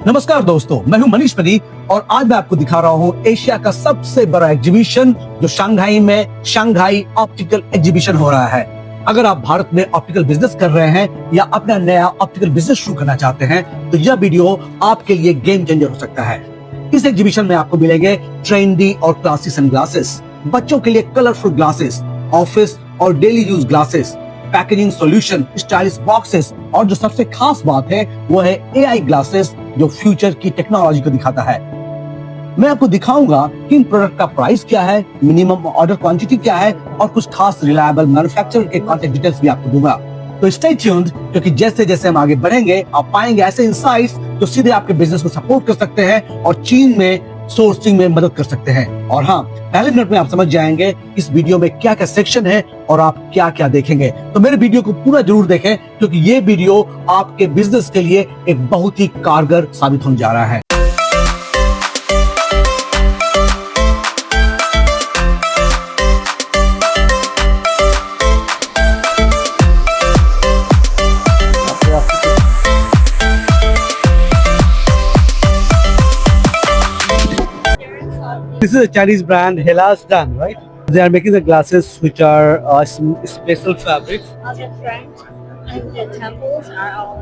नमस्कार दोस्तों, मैं हूं मनीष परी और आज मैं आपको दिखा रहा हूं एशिया का सबसे बड़ा एग्जीबिशन जो शंघाई में शंघाई ऑप्टिकल एग्जीबिशन हो रहा है। अगर आप भारत में ऑप्टिकल बिजनेस कर रहे हैं या अपना नया ऑप्टिकल बिजनेस शुरू करना चाहते हैं तो यह वीडियो आपके लिए गेम चेंजर हो सकता है। इस एग्जीबिशन में आपको मिलेंगे ट्रेंडी और क्लासी सनग्लासेस, बच्चों के लिए कलरफुल ग्लासेस, ऑफिस और daily use glasses, packaging solution, stylish boxes और जो सबसे खास बात है वो है एआई ग्लासेस जो फ्यूचर की टेक्नोलॉजी को दिखाता है। मैं आपको दिखाऊंगा कि इन प्रोडक्ट का प्राइस क्या है, मिनिमम ऑर्डर क्वांटिटी क्या है और कुछ खास रिलायबल मैन्युफैक्चरर के कॉन्टैक्ट डिटेल्स भी आपको दूंगा। तो स्टे ट्यून्ड, क्योंकि जैसे जैसे हम आगे बढ़ेंगे आप पाएंगे ऐसे इंसाइट्स जो सीधे आपके बिजनेस को सपोर्ट कर सकते हैं और चीन में सोर्सिंग में मदद कर सकते हैं। और हाँ, पहले मिनट में आप समझ जाएंगे इस वीडियो में क्या क्या सेक्शन है और आप क्या क्या देखेंगे। तो मेरे वीडियो को पूरा जरूर देखें क्योंकि ये वीडियो आपके बिजनेस के लिए एक बहुत ही कारगर साबित होने जा रहा है। This is a Chinese brand, Hellas Dan, right? They are making the glasses which are special fabrics. All the French and the temples are all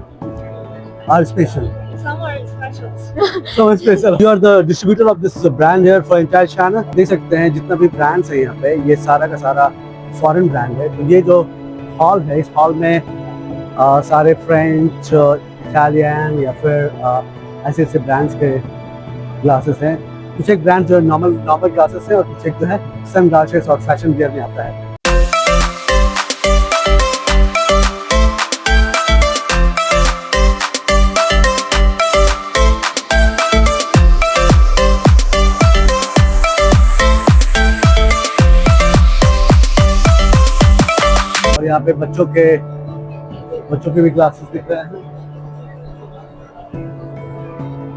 Are special. some are special. So special. You are the distributor of this brand here for entire China. देख सकते हैं जितना भी brands है यहाँ पे ये सारा का सारा foreign brand है। तो ये जो हॉल है इस हॉल में सारे फ्रेंच, इटालियन या फिर ऐसे ऐसे ब्रांड्स के ग्लासेस हैं। कुछ एक ब्रांड जो नॉर्मल ग्लासेस है और कुछ एक जो है सन ग्लासेस और फैशन वियर में आता है। और यहाँ पे बच्चों के भी ग्लासेस दिख रहे हैं।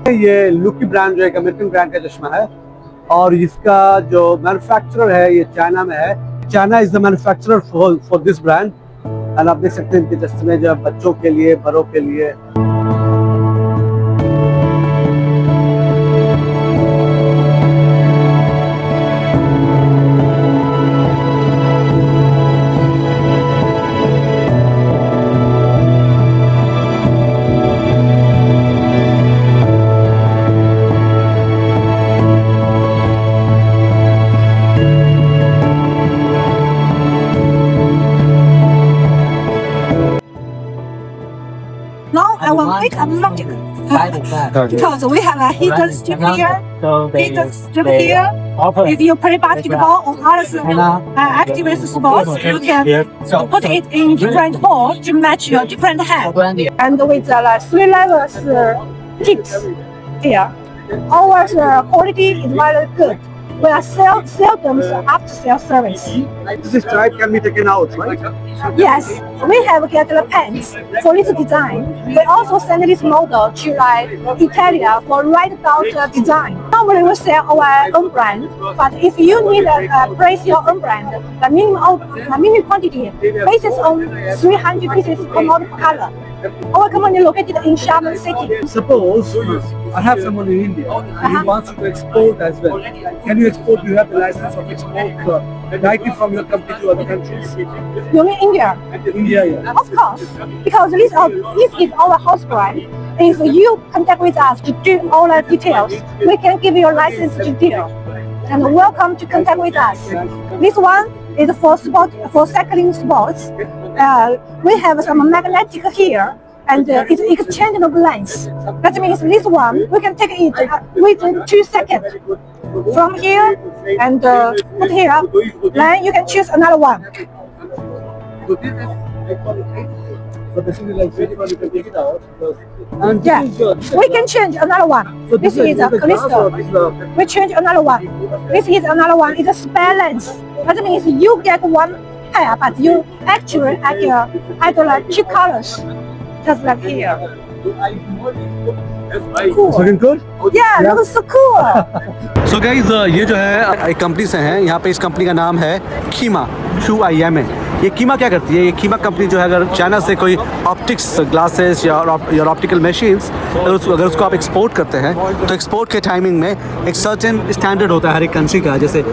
ये लुकी ब्रांड जो एक अमेरिकन ब्रांड का चश्मा है और इसका जो मैन्युफैक्चरर है ये चाइना में है। China is the manufacturer for this brand and आप देख सकते हैं इनके चश्मे जो बच्चों के लिए, बड़ों के लिए। Now I will make a magic because we have a hidden strip here, hidden strip here. If you play basketball or other activity sports, you can put it in different hole to match your different hand. And with three levels tips here, our quality is very good. We are seldom after sales service. This stripe can be taken out, right? Yes, we have get the pens for this design. We also send this model to Italia for right out design. Normally we sell our own brand, but if you need to place your own brand, the minimum quantity basis on 300 pieces per model per color. Our company located in Xiamen City. Suppose I have someone in India and he wants to export as well. Can you export? Do you have the license of export directly from your company to other countries? You mean India? India, yeah. Of course, because this is our house brand. If you contact with us to do all the details, we can give you a license detail. And welcome to contact with us. This one is for cycling sports. We have some magnetic here and it's exchangeable lens. That means this one we can take it within 2 seconds. From here and put here, then you can choose another one. So basically like this one you can take it out. And Yeah, this is your, we can change another one. So This is a crystal. We change another one. This is another one. It's a spare lens. That means you get one pair, but you actually add like 2 colors, just like here. Cool. Looking good? Yeah, that was so cool. So guys ये जो है एक company से हैं, यहाँ पे इस company का नाम है कीमा, QIMA। ये कीमा क्या करती है? ये कीमा कंपनी जो है, अगर चाइना से कोई ऑप्टिक्स ग्लासेस या ऑप्टिकल मशीन्स अगर उसको आप एक्सपोर्ट करते हैं, तो एक्सपोर्ट के टाइमिंग में एक सर्टेन स्टैंडर्ड होता है हर एक कंट्री का, जैसे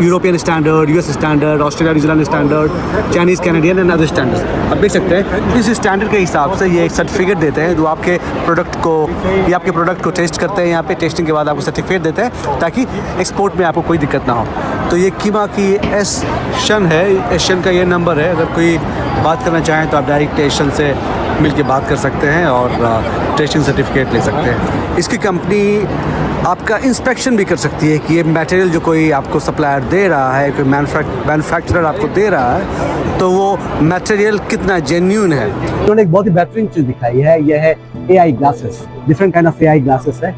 European standard, US standard, Australia New Zealand standard, Chinese Canadian and other standards. आप देख सकते हैं इस स्टैंडर्ड के हिसाब से ये एक सर्टिफिकेट देते हैं जो आपके प्रोडक्ट को टेस्ट करते हैं। यहाँ पे टेस्टिंग के बाद आपको सर्टिफिकेट देते हैं ताकि एक्सपोर्ट में आपको कोई दिक्कत ना हो। तो ये कीमा की एशियन है, एशियन का ये नंबर है। अगर कोई बात करना चाहें तो आप डायरेक्ट एशियन से मिल के बात कर सकते हैं और टेस्टिंग सर्टिफिकेट ले सकते हैं। इसकी कंपनी आपका इंस्पेक्शन भी कर सकती है कि ये मटेरियल जो कोई आपको सप्लायर दे रहा है, कोई मैन्युफैक्चरर आपको दे रहा है, तो वो मटेरियल कितना जेन्युइन है। उन्होंने एक बहुत ही बेहतरीन चीज़ दिखाई है, ये है AI glasses. Different kind of AI glasses है।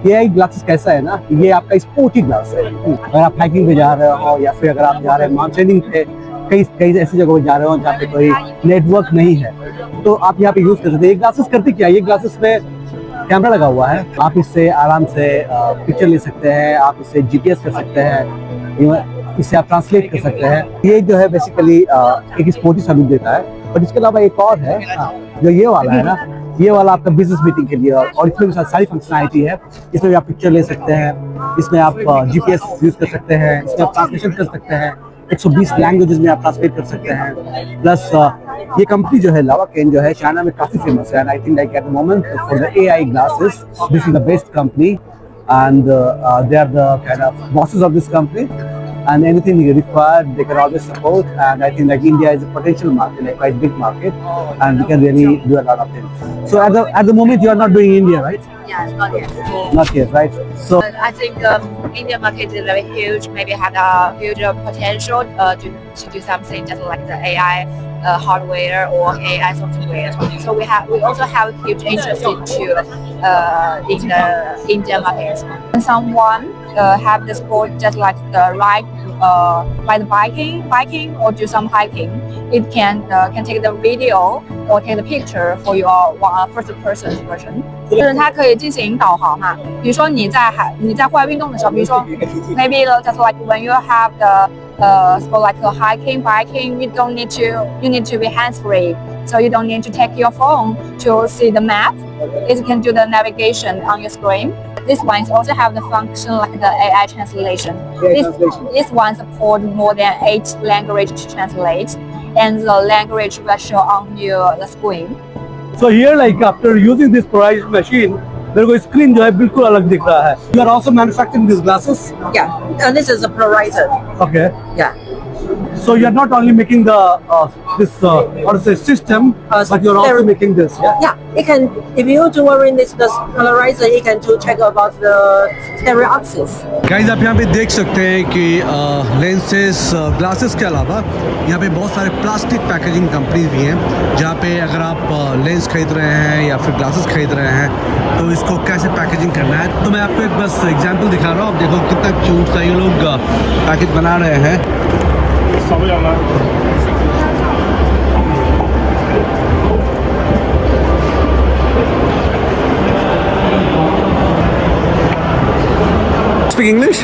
AI ग्लासेस कैसा है ना, ये आपका स्पोर्टी ग्लास है। अगर आप हाइकिंग पे जा रहे हो या फिर अगर आप जा रहे हैं माउंटेनिंग पे, कई ऐसी जगहों पे जा रहे हो जहाँ पे कोई नेटवर्क नहीं है, तो आप यहाँ पे यूज कर सकते हैं। ये ग्लासेस करती क्या है? ये ग्लासेस में कैमरा लगा हुआ है, आप इससे आराम से पिक्चर ले सकते हैं, आप इससे GPS कर सकते हैं, इससे आप ट्रांसलेट कर सकते हैं। ये जो है बेसिकली एक स्पोर्टी सर्विस देता है। और इसके अलावा एक और है जो ये वाला है ना, ये वाला आपका बिजनेस मीटिंग के लिए, और इसमें भी सारी फंक्शनैलिटी है। इसमें भी आप पिक्चर ले सकते हैं, इसमें आप GPS यूज कर सकते हैं, इसमें आप ट्रांसलेशन कर सकते हैं, 120 लैंग्वेजेस में आप ट्रांसलेट कर सकते हैं। प्लस ये कंपनी जो है लावाकेन जो है चाइना में काफी फेमस है, and I think like at the moment for the AI glasses this is the best company, and they are the kind of bosses of this company, and anything you require they can always support. And I think like India is a potential market, like quite big market, and we can really do a lot of things. So at the moment you are not doing India, right? Yeah, not yet. Not yet, right? So I think Indian market is very huge. Maybe had a huge potential to do something just like the AI hardware or AI software. So we also have huge interest into in the Indian market. When someone have the sport just like the ride the biking or do some hiking, it can take the video or take the picture for your first person version. 就是它可以进行导航嘛，比如说你在户外运动的时候，比如说 maybe just like when you have the sport like hiking, biking, you need to be hands free, so you don't need to take your phone to see the map. It can do the navigation on your screen. This one also have the function like the AI translation. This one support more than 8 languages to translate, and the language will show on the screen. So here like after using this polarized machine, मेरे को screen जो है बिल्कुल अलग दिख रहा है. You are also manufacturing these glasses? Yeah, and this is a polarizer. Okay. Yeah. So you are not only making the system, but you are also making this. Yeah. Yeah, it can. If you do wearing this polarizer, it can to check about the stereo axis. Guys आप यहाँ पे देख सकते हैं कि lenses glasses के अलावा यहाँ पे बहुत सारे प्लास्टिक पैकेजिंग कंपनीज भी हैं, जहाँ पे अगर आप लेंस खरीद रहे हैं या फिर ग्लासेस खरीद रहे हैं तो इसको कैसे पैकेजिंग करना है। तो मैं आपको एक बस एग्जांपल दिखा रहा हूँ। आप देखो कितना क्यूट सा ये लोग पैकेट बना रहे हैं। Speak English?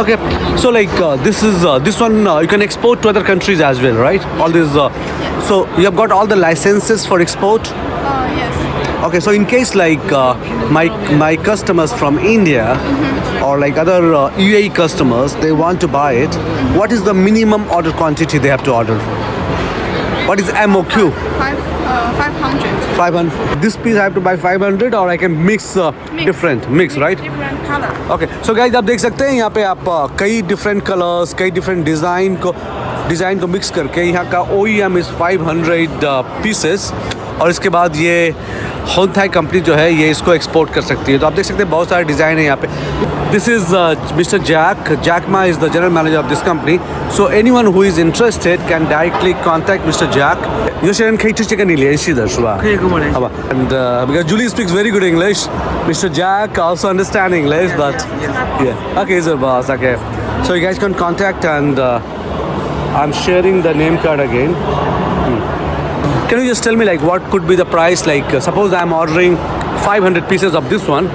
Okay, so like this one you can export to other countries as well, right? All these. So you have got all the licenses for export. Yes. Okay, so in case like my customers from India or like other UAE customers, they want to buy it, what is the minimum order quantity they have to order? What is MOQ? 500. 500. This piece I have to buy 500 or I can mix different, right? Different color. Okay so guys आप देख सकते हैं यहाँ पे आप कई different colours, कई different design को मिक्स करके यहाँ का OEM इज़ 500 पीसेस, और इसके बाद ये होनथाई कंपनी जो है ये इसको एक्सपोर्ट कर सकती है। तो आप देख सकते हैं बहुत सारे डिज़ाइन है यहाँ पे। This is mister Jack Ma is the general manager of this company, so anyone who is interested can directly contact mister Jack. Jag känner en chicken i Lenshida, Shua. And because Julie speaks very good English, Mr. Jack also understands English, but yeah. Okay, sir, boss. Okay, so you guys can contact, and I'm sharing the name card again. Can you just tell me like what could be the price? Like suppose I'm ordering 500 pieces of this one.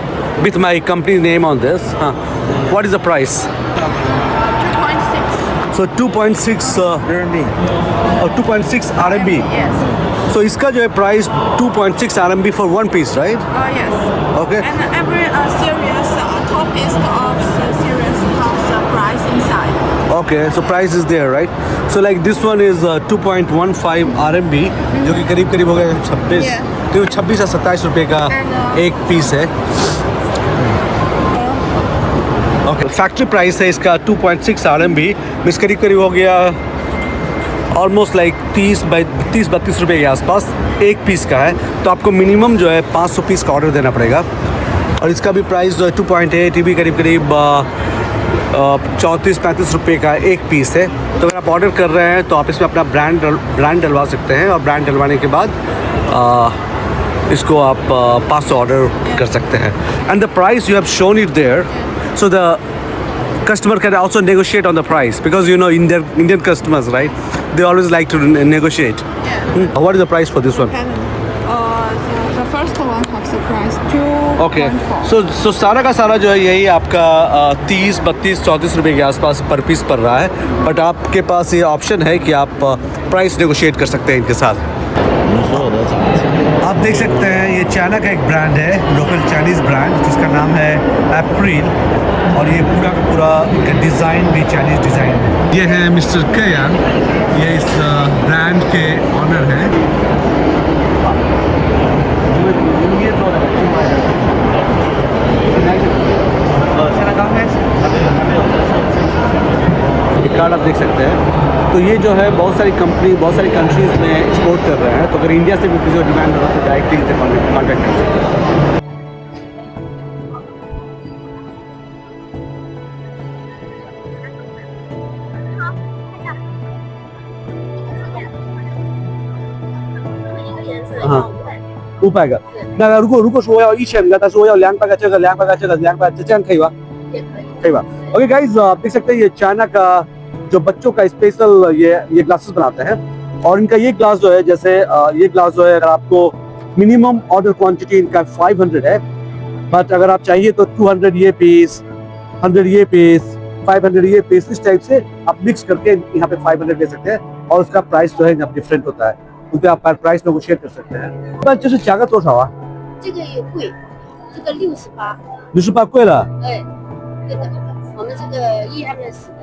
with my company name on this. What is the price? 2.6. So 2.6 RMB or 2.6 RMB. Yes. So इसका जो है price 2.6 RMB for one piece, right? Yes. Okay. And every series, topic of the series has the price inside. Okay, so price is there, right? So like this one is 2.15 RMB, जो कि करीब करीब हो गया 26, Yeah. तो 26 या 27 रुपए का And, एक पीस है. ओके, फैक्ट्री प्राइस है इसका 2.6 RMB, मीन्स करीब करीब हो गया ऑलमोस्ट लाइक 30-32 रुपए के आसपास एक पीस का है. तो आपको मिनिमम जो है 500 पीस का ऑर्डर देना पड़ेगा. और इसका भी प्राइस जो है 2.8, ये भी करीब करीब 34-35 रुपए का एक पीस है. तो अगर आप ऑर्डर कर रहे हैं तो आप इसमें अपना ब्रांड डलवा सकते हैं, और ब्रांड डलवाने के बाद इसको आप 500 ऑर्डर कर सकते हैं. And the price you have shown it there, so the customer can also negotiate on the price, because you know Indian customers, right, they always like to negotiate. Yeah. What is the price for this one? The first one has the price 2.4. Okay, सो सारा का सारा जो है यही आपका 30-32-34 रुपए के आसपास पर पीस पड़ रहा है. बट आपके पास ये ऑप्शन है कि आप प्राइस नेगोशिएट कर सकते हैं इनके साथ. आप देख सकते हैं ये चाइना का एक ब्रांड है, लोकल चाइनीज़ ब्रांड, जिसका नाम है एप्रिल, और ये पूरा का पूरा इनका डिज़ाइन भी चाइनीज़ डिज़ाइन है. ये है मिस्टर कयान, ये इस ब्रांड के ऑनर हैं. कार्ड आप देख सकते हैं. तो ये जो है बहुत सारी कंपनी, बहुत सारी कंट्रीज़ में एक्सपोर्ट कर रहे हैं. तो अगर इंडिया से भी किसी को डिमांड हो रहा है तो डायरेक्टली इनसे कॉन्टैक्ट कर सकते हैं.500个。那如果说我要1000个，但是我要200个这个，200个这个，200这样可以吧？可以吧？ओके गाइस, आप देख सकते हैं ये चाइना का जो बच्चों का स्पेशल ये ग्लासेस बनाते हैं. और इनका ये ग्लास जो है, जैसे ये ग्लास जो है, अगर आपको मिनिमम ऑर्डर क्वांटिटी इनका 500 है, बट अगर आप चाहिए तो 200 ये पीस, 100 ये पीस, 500 ये पीस, इस टाइप से आप मिक्स करके यहाँ पे 500 ले सकते हैं. और उसका प्राइस जो है डिफरेंट होता है, क्योंकि आप प्राइस नेगोशिएट कर सकते हैं. बट जैसे चागा तो छावा 这个也贵，这个68， 68贵了。哎，对的，我们这个120的。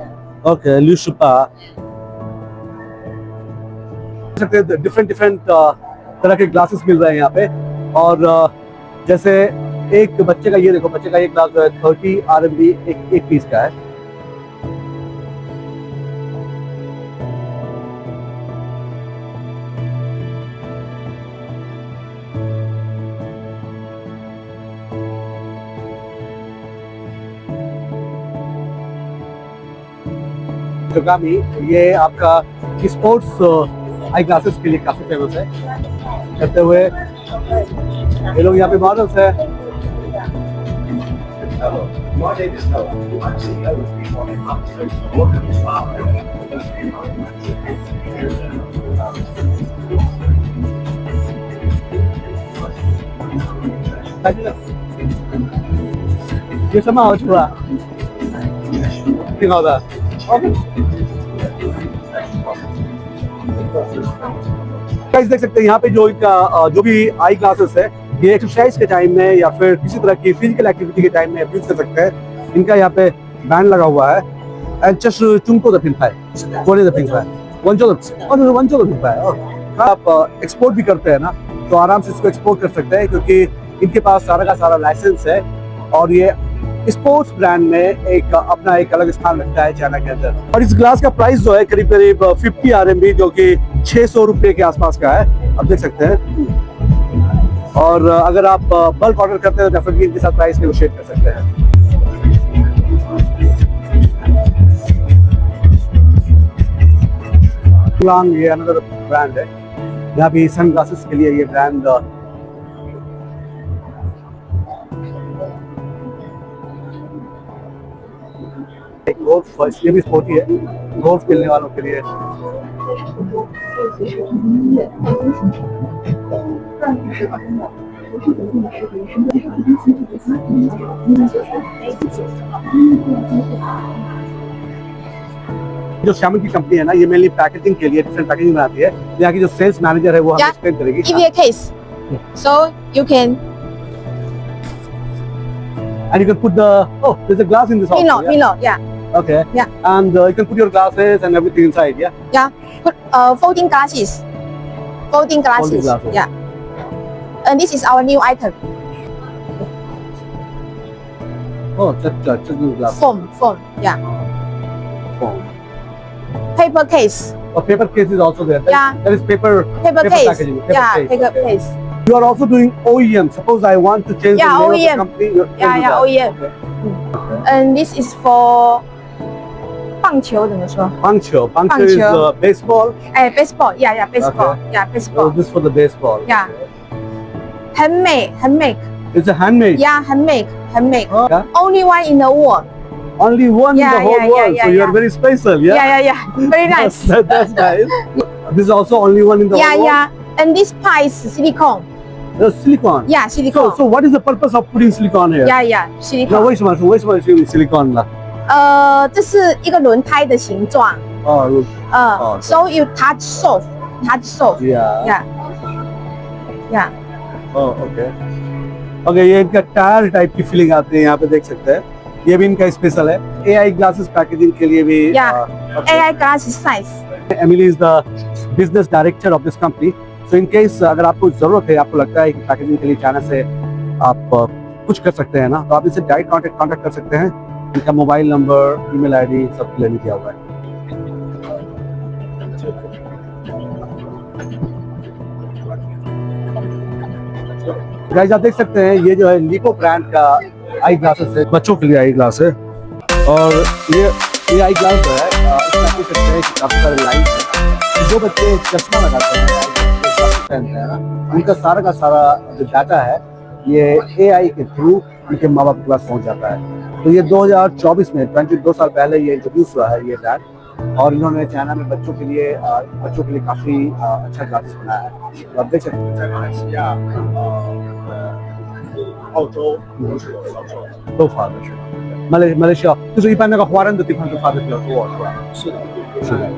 ओके, 68 सकते हैं. डिफरेंट तरह के ग्लासेस मिल रहे हैं यहाँ पे. और जैसे एक बच्चे का, ये देखो, बच्चे का ये ग्लास जो है 30 RMB एक पीस का है. गामी, ये आपका स्पोर्ट्स आई ग्लासेस के लिए काफी फेमस है. करते हुए ये लोग यहाँ पे मॉडल्स है. ये सब हो चुका ठीक होगा. गाइस देख सकते हैं यहाँ पे जो इनका जो भी आई ग्लासेस है, ये एक्सरसाइज के टाइम में या फिर किसी तरह की फिजिकल एक्टिविटी के टाइम में यूज कर सकते हैं. इनका यहाँ पे बैंड लगा हुआ है. एंड जस्ट चुंको द पिंक है, कोने द पिंक है, वन चो द पिंक है. आप एक्सपोर्ट भी करते हैं ना, तो आराम से इसको एक्सपोर्ट कर सकते हैं, क्योंकि इनके पास सारा का सारा लाइसेंस है. और ये स्पोर्ट्स ब्रांड में अपना एक अलग स्थान रखता है चाइना के अंदर. और इस ग्लास का प्राइस जो है करीब करीब 50 RMB, जो कि 600 रुपए के आसपास का है, आप देख सकते हैं. और अगर आप बल्क ऑर्डर करते हैं तो डेफिनेटली इनके साथ प्राइस नेगोशिएट कर सकते हैं. ये अनदर ब्रांड है, यहाँ भी सन ग्लासेस के लिए ये ब्रांड गोल्फ, इसलिए भी स्पोर्टी है, गोल्फ खेलने वालों के लिए. जो श्यामल की कंपनी है ना, ये मेनली पैकेजिंग के लिए डिफरेंट पैकेजिंग बनाती है। यहाँ की जो सेल्स मैनेजर है वो हमें Yeah. एक्सप्लेन करेगी। Give you a case. So you can And you can put the there's a glass in this also. Milo, yeah. Okay. Yeah. And you can put your glasses and everything inside. Yeah. Put folding glasses. Folding glasses. glasses. Yeah. And this is our new item. Oh, just the glass. Foam. Yeah. Foam. Paper case. A paper case is also there. Yeah. There is paper Paper case. packaging. Paper Yeah, case. paper Okay. case. You are also doing OEM. Suppose I want to change Yeah, the name of OEM. the company. You can Yeah, do yeah, that. OEM. Okay. And this is for 棒球怎么说？ Puncture. Puncture is Puncture. baseball. baseball. Yeah, baseball. Okay. Yeah, Oh, baseball. this for the baseball. Yeah. Handmade. It's a handmade. Yeah, handmade. Oh, yeah. Only one in the world. Only one Yeah, in the whole yeah, world. yeah, So you yeah. are very special. Yeah. Yeah. Very nice. That's nice. This is also only one in the Yeah, whole world. yeah. And this part is silicone. The silicone. Yeah, silicone. So what is the purpose of putting silicone here? Yeah,那 silicone. 为什么是用 silicone 呢？这是一个轮胎的形状。哦哦 So you touch soft. Yeah. Yeah. Oh, okay. Okay, ये इनका tyre type की feeling आती है, यहाँ पे देख सकते हैं। ये भी इनका स्पेशल है। AI ग्लासेस पैकेजिंग के लिए भी। Yeah. AI glass size. Emily is the business director of this company. So in case अगर आपको जरूरत है, आपको लगता है कि पैकेजिंग के लिए चाइना से आप कुछ कर सकते हैं ना, तो आप इनसे डायरेक्ट कांटेक्ट कर सकते हैं। इनका मोबाइल नंबर, ईमेल आईडी सब क्लियर किया हुआ है। गाइस आप देख सकते हैं, ये जो है लिको ब्रांड का आई ग्लासेस है, बच्चों के लिए आई ग्लास है। और ये आई ग्लास जो है, इसमें आप देख सकते हैं कि काफी सारे लाइन है। जो बच्चे चश्मा लगाते हैं, पहनते हैं ना, उनका सारा का सारा जो डाटा है, ये AI के थ्रू उनके माँ बाप के पास पहुंच जाता है। तो ये 2024 में 22 साल पहले ये इंट्रोड्यूस हुआ है ये ब्रांड, और इन्होंने चाइना में बच्चों के लिए काफी अच्छा ग्लासेस बनाया है। तो आप देख सकते हैं都发的是马来西亚，就是一般那个华人的地方就发的比较多，是吧？是的。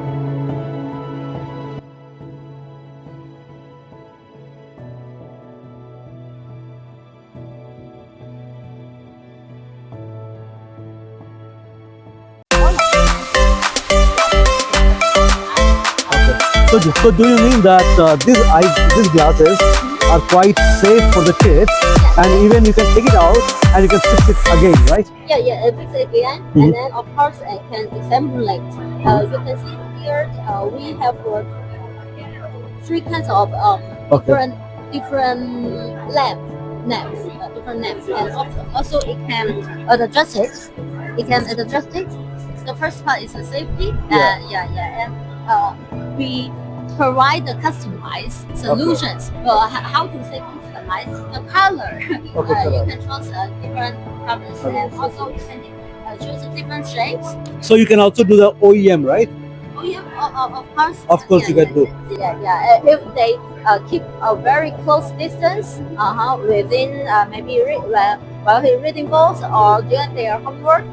So do you mean that these glasses are quite safe for the kids, and even you can take it out and you can fix it again, right? Yeah, fix it again, and then of course I can example you can see here we have 3 kinds of Okay. different lamps, and also it can adjust it. It can adjust it. The first part is the safety. And we provide the customized solutions. How to say customize the color? You can choose different colors, and also you can choose different shapes. So you can also do the OEM, right? Oh yeah, of course. Of course you can do. Yeah. If they keep a very close distance, within maybe while they're reading books or doing their homework.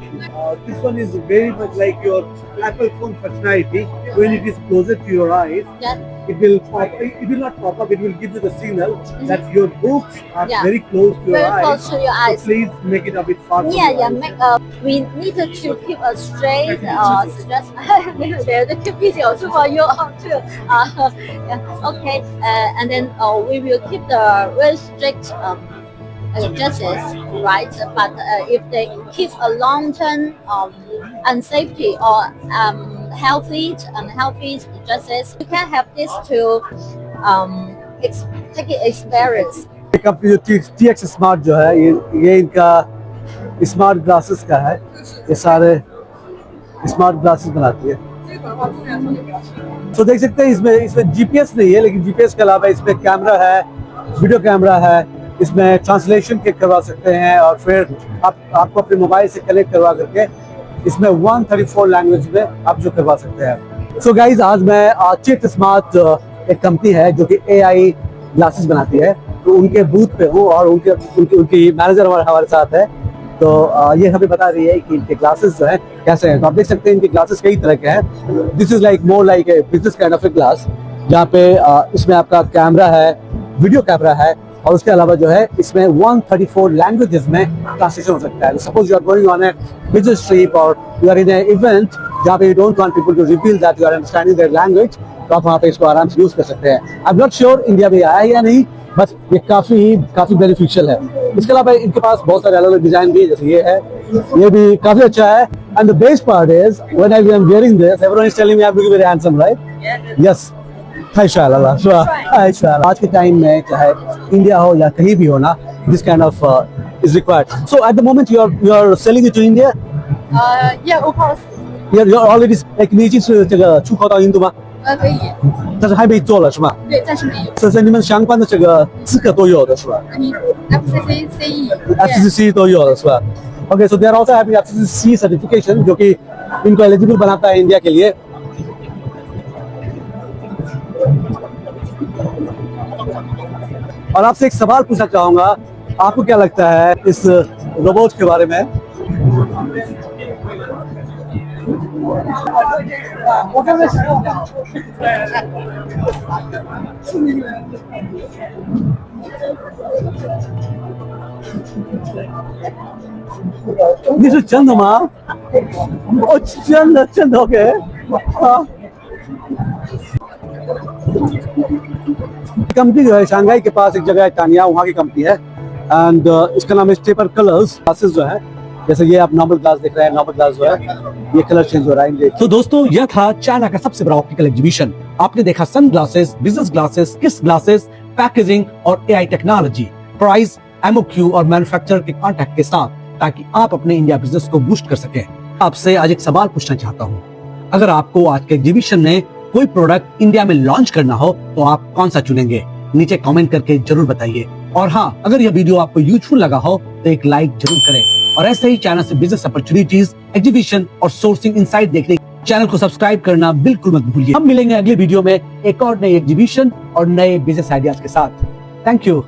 This one is very much like your Apple phone functionality. When it is closer to your eyes, Yeah. it will not pop up. It will give you the signal that your books are Yeah. very close to your Very eyes. close to your So eyes. please make it a bit far. from Yeah. your eyes. We needed to keep a straight, suggest the keep videos for you too. Okay, and then we will keep the very strict justice, right? But if they keep a long-term unsafety or unhealthy justice, you can have this to take it experience. ये company जो TX Smart जो है, ये इनका smart glasses का है। ये सारे स्मार्ट ग्लासेस बनाती है। तो देख सकते हैं इसमें GPS नहीं है, लेकिन GPS के अलावा इसमें कैमरा है, वीडियो कैमरा है, इसमें ट्रांसलेशन के करवा सकते हैं, और फिर आपको अपने मोबाइल से कनेक्ट करवा करके इसमें 134 लैंग्वेज में आप जो करवा सकते हैं। सो गाइज, आज मैं TX Smart एक कंपनी है जो कि AI ग्लासेस बनाती है, तो उनके बूथ पे हूँ और उनकी मैनेजर हमारे साथ है। तो ये हमें बता रही है कि इनके क्लासेस जो है कैसे हैं। तो आप देख सकते हैं इनके क्लासेस कई तरह के हैं। This is like more like a business kind of A class, जहाँ पे इसमें आपका कैमरा है, वीडियो कैमरा है, और उसके अलावा जो है इसमें 134 लैंग्वेजेस में ट्रांसलेशन हो सकता है। Suppose you are going on a business trip और you are in a event जहाँ पे you don't want people to reveal that you are understanding their language, तो आप वहाँ पे इसको आराम से यूज कर सकते हैं। I am not sure India में आया है या नहीं, बस ये काफी बेनिफिशियल है। इसके अलावा इनके पास बहुत सारे अलग अलग डिजाइन भी है, जैसे ये है, ये भी काफी अच्छा है। And the best part is when I am wearing this everyone is telling me I am looking very handsome, right? Yes, hi शाला, हाय शाला। आज के टाइम में चाहे इंडिया हो या कहीं भी हो ना, this kind of is required. So at the moment you are selling it to India? Yeah, of course. You're already like 你已经是这个出口到印度吗？可以。但是还没做了是吧？对，暂时没有。所以你们相关的这个资格都有的是吧你 FCC、CE。 ？FCC 都有的是吧？Okay, so they are also having FCC certification, जो कि इनको eligible बनाता है India के लिए। और आपसे एक सवाल पूछना चाहूंगा, आपको क्या लगता है इस रोबोट के बारे में?你是真的吗？哦，真的OK。कंपनी जो है शंघाई के पास एक जगह है टानिया, वहाँ की कंपनी है। एंड इसका नाम है स्टेपर कलर्स। ग्लासेस जो है, जैसे ये आप नॉर्मल ग्लास देख रहे हैं, नॉर्मल ग्लास जो है ये कलर चेंज हो रहा है। तो दोस्तों यह था चाइना का सबसे बड़ा ऑप्टिकल एग्जीबिशन। आपने देखा सन ग्लासेस, बिजनेस ग्लासेस, किस ग्लासेस, पैकेजिंग और एआई टेक्नोलॉजी, प्राइस, एमओक्यू और मैन्युफैक्चरर के कॉन्टैक्ट के साथ, ताकि आप अपने इंडिया बिजनेस को बूस्ट कर सकें। आपसे आज एक सवाल पूछना चाहता हूँ, अगर आपको आज के एग्जीबिशन में कोई प्रोडक्ट इंडिया में लॉन्च करना हो तो आप कौन सा चुनेंगे? नीचे कमेंट करके जरूर बताइए। और हाँ, अगर यह वीडियो आपको यूजफुल लगा हो तो एक लाइक जरूर करें। और ऐसे ही चाइना से बिजनेस अपॉर्चुनिटीज, एग्जीबिशन और सोर्सिंग इनसाइट देखने चैनल को सब्सक्राइब करना बिल्कुल मत भूलिए। हम मिलेंगे अगले वीडियो में एक और नए एग्जीबिशन और नए बिजनेस आइडियाज के साथ। Thank you.